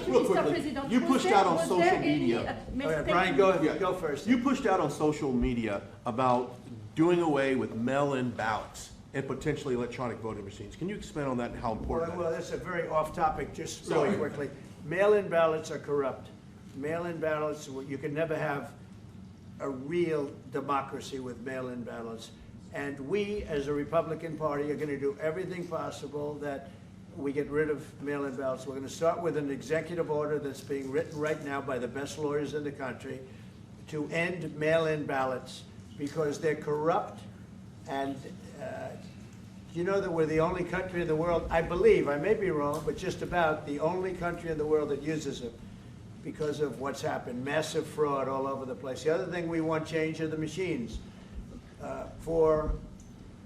Real quickly, you pushed out on social media. Brian, go first. You pushed out on social media about doing away with mail-in ballots and potentially electronic voting machines. Can you expand on that and how important Well, that is? that's a very off-topic, just really quickly. Mail-in ballots are corrupt. Mail-in ballots, you can never have a real democracy with mail-in ballots. And we, as a Republican Party, are going to do everything possible that we get rid of mail-in ballots. We're going to start with an executive order that's being written right now by the best lawyers in the country to end mail-in ballots because they're corrupt. And you know that we're the only country in the world, I believe, I may be wrong, but just about the only country in the world that uses them because of what's happened, massive fraud all over the place. The other thing we want change are the machines. For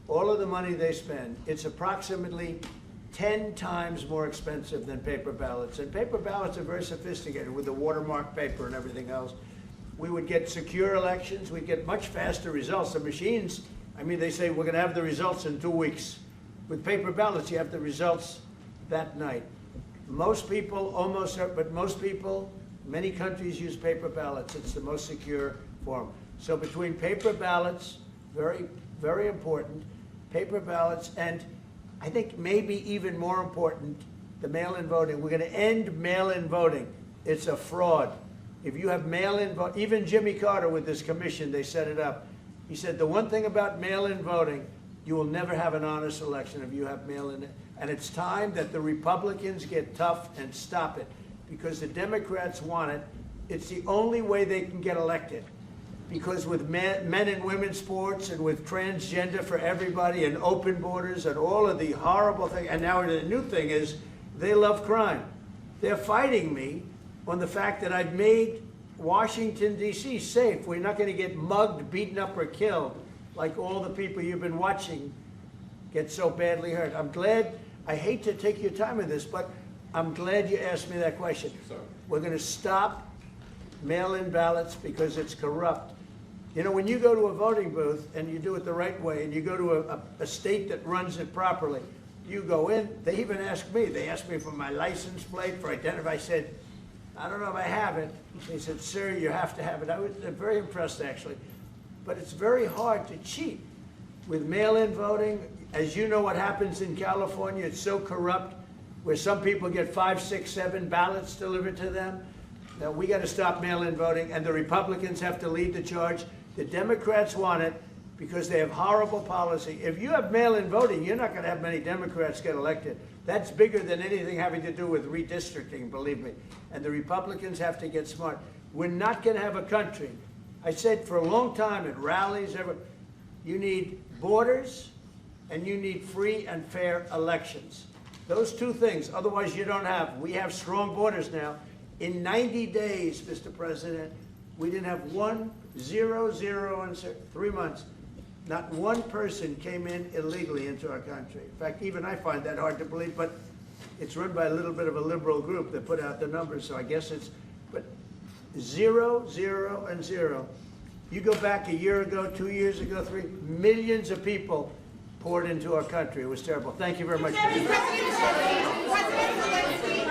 all of the money they spend, it's approximately 10 times more expensive than paper ballots. And paper ballots are very sophisticated with the watermark paper and everything else. We would get secure elections. We'd get much faster results. The machines, I mean, they say we're going to have the results in 2 weeks. With paper ballots, you have the results that night. Most people, but most people, many countries use paper ballots. It's the most secure form. So between paper ballots, very, very important, paper ballots, and I think maybe even more important, the mail-in voting. We're going to end mail-in voting. It's a fraud. If you have mail-in vote, even Jimmy Carter with this commission, they set it up. He said the one thing about mail-in voting, you will never have an honest election if you have mail-in. And it's time that the Republicans get tough and stop it because the Democrats want it. It's the only way they can get elected. Because with men and women's sports and with transgender for everybody and open borders and all of the horrible things, and now the new thing is they love crime. They're fighting me on the fact that I've made Washington, D.C. safe. We're not going to get mugged, beaten up, or killed like all the people you've been watching get so badly hurt. I'm glad, I hate to take your time with this, but I'm glad you asked me that question. Sorry. We're going to stop mail-in ballots because it's corrupt. You know, when you go to a voting booth and you do it the right way and you go to a state that runs it properly, you go in, they even ask me, they asked me for my license plate, for identity. I said, I don't know if I have it. They said, sir, you have to have it. I was very impressed, actually. But it's very hard to cheat with mail-in voting. As you know what happens in California, it's so corrupt, where some people get 5, 6, 7 ballots delivered to them. Now, we got to stop mail-in voting, and the Republicans have to lead the charge. The Democrats want it because they have horrible policy. If you have mail-in voting, you're not going to have many Democrats get elected. That's bigger than anything having to do with redistricting, believe me. And the Republicans have to get smart. We're not going to have a country. I said for a long time at rallies, you need borders and you need free and fair elections. Those two things, otherwise you don't have. We have strong borders now. In 90 days, Mr. President, we didn't have 1, 0, 0, and 3 months. Not one person came in illegally into our country. In fact, even I find that hard to believe, but it's run by a little bit of a liberal group that put out the numbers, so I guess it's, but 0, 0, and 0. You go back a year ago, 2 years ago, 3, millions of people poured into our country. It was terrible. Thank you very much. President Zelensky